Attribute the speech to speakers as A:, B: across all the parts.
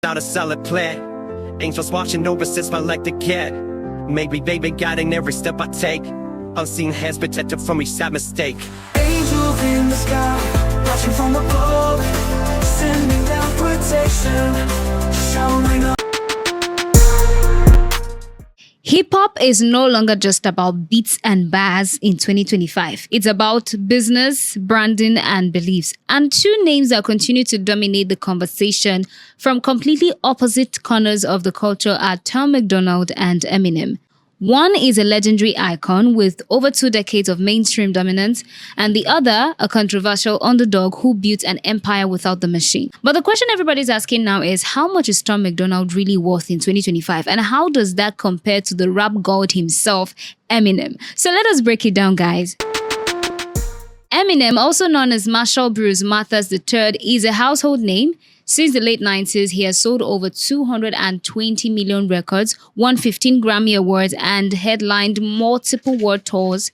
A: Not a solid plan. Angels watching over since my leg to get. Maybe baby guiding every step I take. Unseen hands protected from each sad mistake.
B: Angels in the sky, watching from above, sending down protection, showering up.
C: Hip-hop is no longer just about beats and bars in 2025. It's about business, branding, and beliefs. And two names that continue to dominate the conversation from completely opposite corners of the culture are Tom MacDonald and Eminem. One is a legendary icon with over 2 decades of mainstream dominance, and the other, a controversial underdog who built an empire without the machine. But the question everybody's asking now is, how much is Tom MacDonald really worth in 2025? And how does that compare to the rap god himself, Eminem? So let us break it down, guys. Eminem, also known as Marshall Bruce Mathers III, is a household name. Since the late 90s, he has sold over 220 million records, won 15 Grammy Awards, and headlined multiple world tours.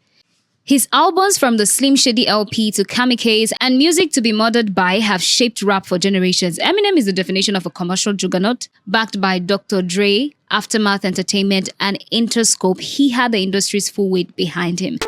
C: His albums from the Slim Shady LP to Kamikaze and Music to be Murdered By have shaped rap for generations. Eminem is the definition of a commercial juggernaut. Backed by Dr. Dre, Aftermath Entertainment, and Interscope, he had the industry's full weight behind him.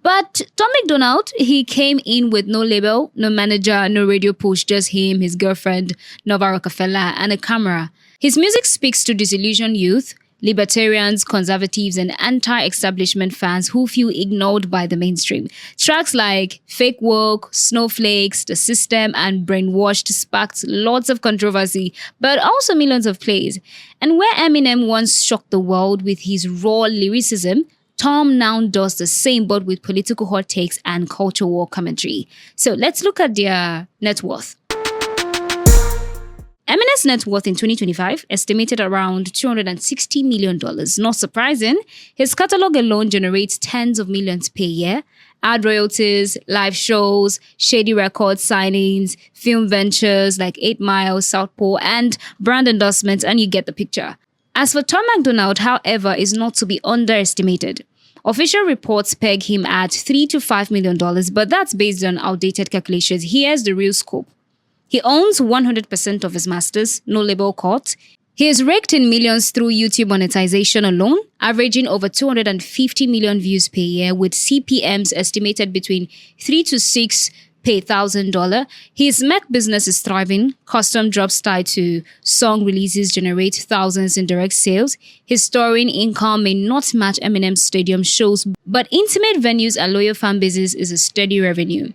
C: But Tom MacDonald, he came in with no label, no manager, no radio push, just him, his girlfriend, Nova Rockefeller, and a camera. His music speaks to disillusioned youth, libertarians, conservatives, and anti-establishment fans who feel ignored by the mainstream. Tracks like Fake Woke, Snowflakes, The System, and Brainwashed sparked lots of controversy, but also millions of plays. And where Eminem once shocked the world with his raw lyricism, Tom now does the same, but with political hot takes and culture war commentary. So let's look at their net worth. Eminem's net worth in 2025 estimated around $260 million. Not surprising, his catalog alone generates tens of millions per year. Ad royalties, live shows, shady record signings, film ventures like 8 Mile, Southpaw, and brand endorsements, and you get the picture. As for Tom MacDonald, however, is not to be underestimated. Official reports peg him at $3 to $5 million, but that's based on outdated calculations. Here's the real scope. He owns 100% of his masters, no label cut. He has raked in millions through YouTube monetization alone, averaging over 250 million views per year, with CPMs estimated between 3 to 6 per $1,000. His Mac business is thriving. Custom drops tied to song releases generate thousands in direct sales. His touring income may not match Eminem's stadium shows, but intimate venues and loyal fan bases is a steady revenue.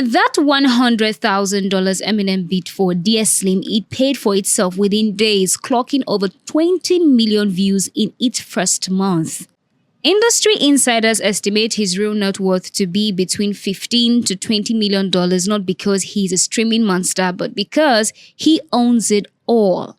C: That $100,000 Eminem beat for Dear Slim, it paid for itself within days, clocking over 20 million views in its first month. Industry insiders estimate his real net worth to be between $15 to $20 million, not because he's a streaming monster, but because he owns it all.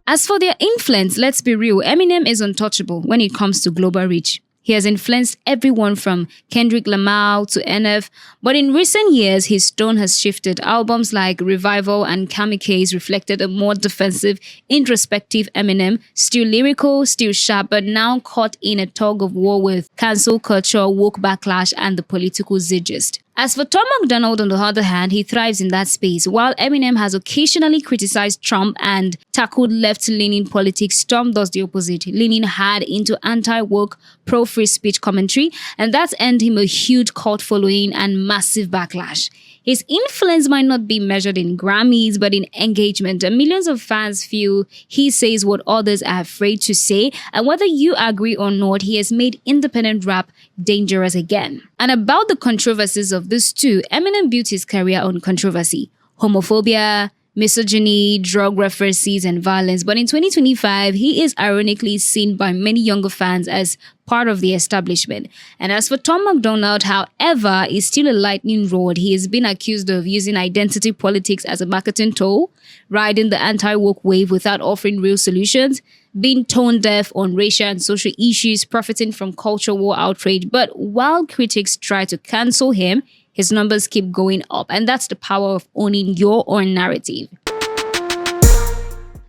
C: As for their influence, let's be real, Eminem is untouchable when it comes to global reach. He has influenced everyone from Kendrick Lamar to NF, but in recent years, his tone has shifted. Albums like Revival and Kamikaze reflected a more defensive, introspective Eminem, still lyrical, still sharp, but now caught in a tug of war with cancel culture, woke backlash, and the political zeitgeist. As for Tom MacDonald, on the other hand, he thrives in that space. While Eminem has occasionally criticized Trump and tackled left-leaning politics, Tom does the opposite, leaning hard into anti-woke, pro-free speech commentary, and that's earned him a huge cult following and massive backlash. His influence might not be measured in Grammys, but in engagement. And millions of fans feel he says what others are afraid to say. And whether you agree or not, he has made independent rap dangerous again. And about the controversies of this too, Eminem built his career on controversy. Homophobia, misogyny, drug references, and violence. But in 2025, he is ironically seen by many younger fans as part of the establishment. And as for Tom MacDonald, however, is still a lightning rod. He has been accused of using identity politics as a marketing tool, riding the anti-woke wave without offering real solutions, being tone deaf on racial and social issues, profiting from culture war outrage. But while critics try to cancel him, his numbers keep going up, and that's the power of owning your own narrative.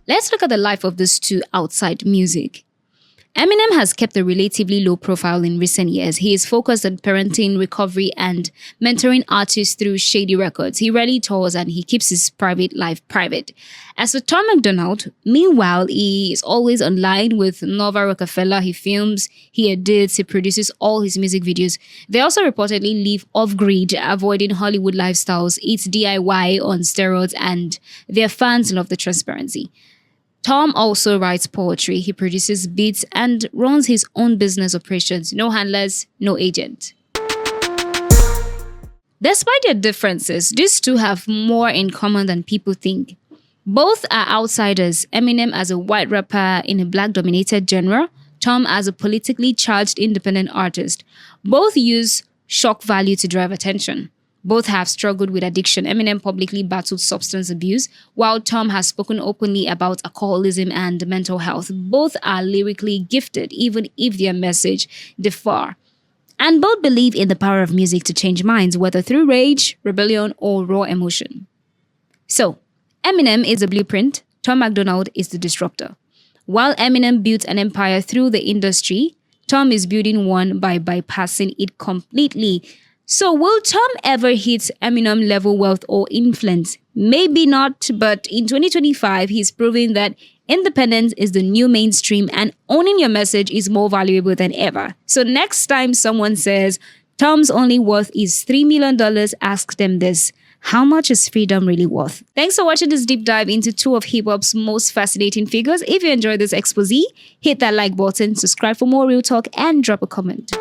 C: Let's look at the life of these two outside music. Eminem has kept a relatively low profile in recent years. He is focused on parenting, recovery, and mentoring artists through Shady Records. He rarely tours and he keeps his private life private. As for Tom MacDonald, meanwhile, he is always online with Nova Rockefeller. He films, he edits, he produces all his music videos. They also reportedly live off-grid, avoiding Hollywood lifestyles, eat DIY on steroids, and their fans love the transparency. Tom also writes poetry, he produces beats, and runs his own business operations. No handlers, no agent. Despite their differences, these two have more in common than people think. Both are outsiders, Eminem as a white rapper in a black-dominated genre, Tom as a politically charged independent artist. Both use shock value to drive attention. Both have struggled with addiction. Eminem publicly battled substance abuse, while Tom has spoken openly about alcoholism and mental health. Both are lyrically gifted, even if their message differ. And both believe in the power of music to change minds, whether through rage, rebellion, or raw emotion. So, Eminem is the blueprint, Tom MacDonald is the disruptor. While Eminem built an empire through the industry, Tom is building one by bypassing it completely. So will Tom ever hit Eminem level wealth or influence? Maybe not, but in 2025, he's proving that independence is the new mainstream and owning your message is more valuable than ever. So next time someone says, Tom's only worth is $3 million, ask them this. How much is freedom really worth? Thanks for watching this deep dive into two of hip-hop's most fascinating figures. If you enjoyed this expose, hit that like button, subscribe for more real talk, and drop a comment.